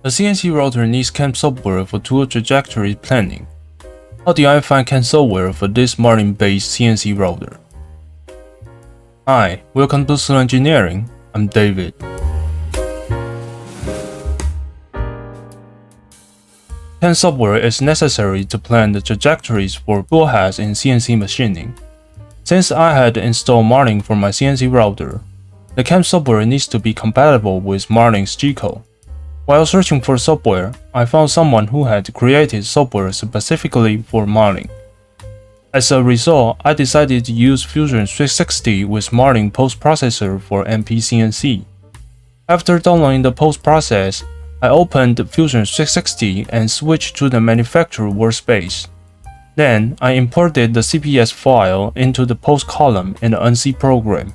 A CNC router needs CAM software for tool trajectory planning. How do I find CAM software for this Marlin-based CNC router? Hi, welcome to Civil Engineering. I'm David. CAM software is necessary to plan the trajectories for tool heads in CNC machining. Since I had installed Marlin for my CNC router, the CAM software needs to be compatible with Marlin's G-code. While searching for software, I found someone who had created software specifically for Marlin. As a result, I decided to use Fusion 360 with Marlin post-processor for MP-CNC. After downloading the post-process, I opened Fusion 360 and switched to the manufacturer workspace. Then, I imported the CPS file into the post column in the NC program.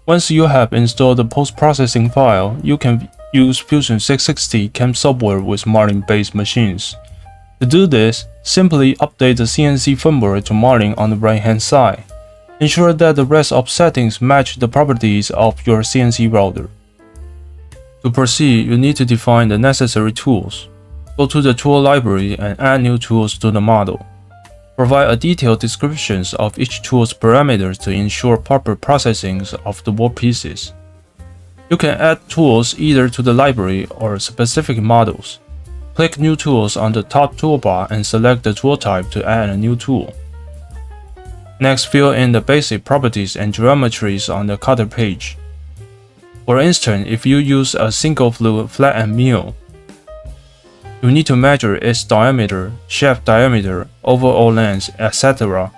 Once you have installed the post-processing file, you can use Fusion 360 CAM software with Marlin-based machines. To do this, simply update the CNC firmware to Marlin on the right-hand side. Ensure that the rest of settings match the properties of your CNC router. To proceed, you need to define the necessary tools. Go to the tool library and add new tools to the model. Provide a detailed description of each tool's parameters to ensure proper processing of the workpieces. You can add tools either to the library or specific models. Click New Tools on the top toolbar and select the tool type to add a new tool. Next, fill in the basic properties and geometries on the cutter page. For instance, if you use a single flue flat-end mill, you need to measure its diameter, shaft diameter, overall length, etc.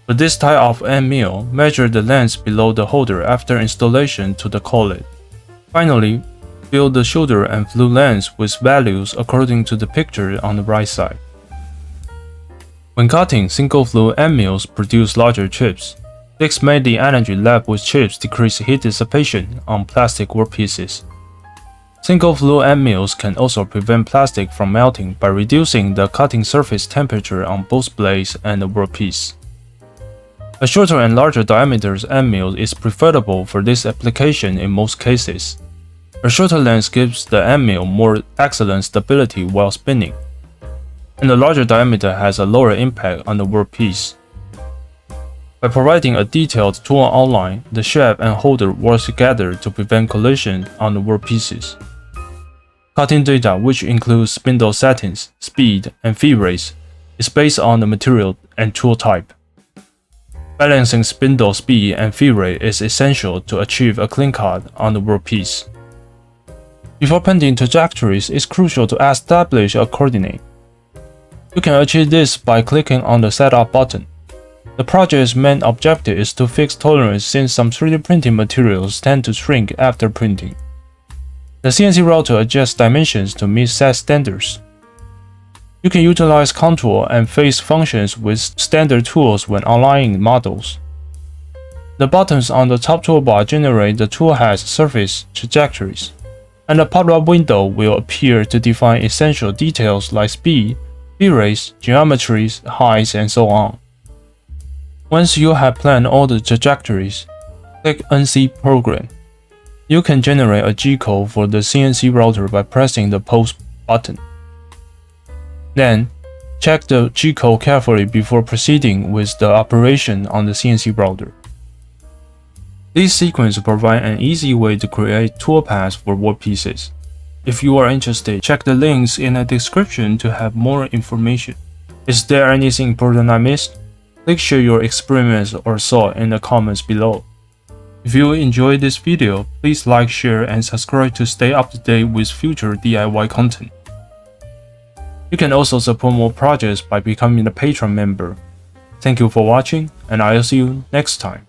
For this type of end mill, measure the length below the holder after installation to the collet. Finally, fill the shoulder and flue length with values according to the picture on the right side. When cutting, single flue end mills produce larger chips. This made the energy left with chips decrease heat dissipation on plastic workpieces. Single flue end mills can also prevent plastic from melting by reducing the cutting surface temperature on both blades and the workpiece. A shorter and larger diameter end mill is preferable for this application in most cases. A shorter length gives the end mill more excellent stability while spinning, and the larger diameter has a lower impact on the workpiece. By providing a detailed tool outline, the shaft and holder work together to prevent collision on the workpieces. Cutting data, which includes spindle settings, speed, and feed rates, is based on the material and tool type. Balancing spindle speed and feed rate is essential to achieve a clean cut on the workpiece. Before painting trajectories, it's crucial to establish a coordinate. You can achieve this by clicking on the Setup button. The project's main objective is to fix tolerance since some 3D printing materials tend to shrink after printing. The CNC router adjusts dimensions to meet set standards. You can utilize contour and face functions with standard tools when aligning models. The buttons on the top toolbar generate the tool head's surface trajectories, and a pop-up window will appear to define essential details like speed, feed rates, geometries, heights, and so on. Once you have planned all the trajectories, click NC Program. You can generate a G-code for the CNC router by pressing the Post button. Then, check the G-code carefully before proceeding with the operation on the CNC router. These sequences provide an easy way to create toolpaths for workpieces. If you are interested, check the links in the description to have more information. Is there anything important I missed? Please share your experiments or thoughts in the comments below. If you enjoyed this video, please like, share, and subscribe to stay up to date with future DIY content. You can also support more projects by becoming a Patreon member. Thank you for watching, and I'll see you next time.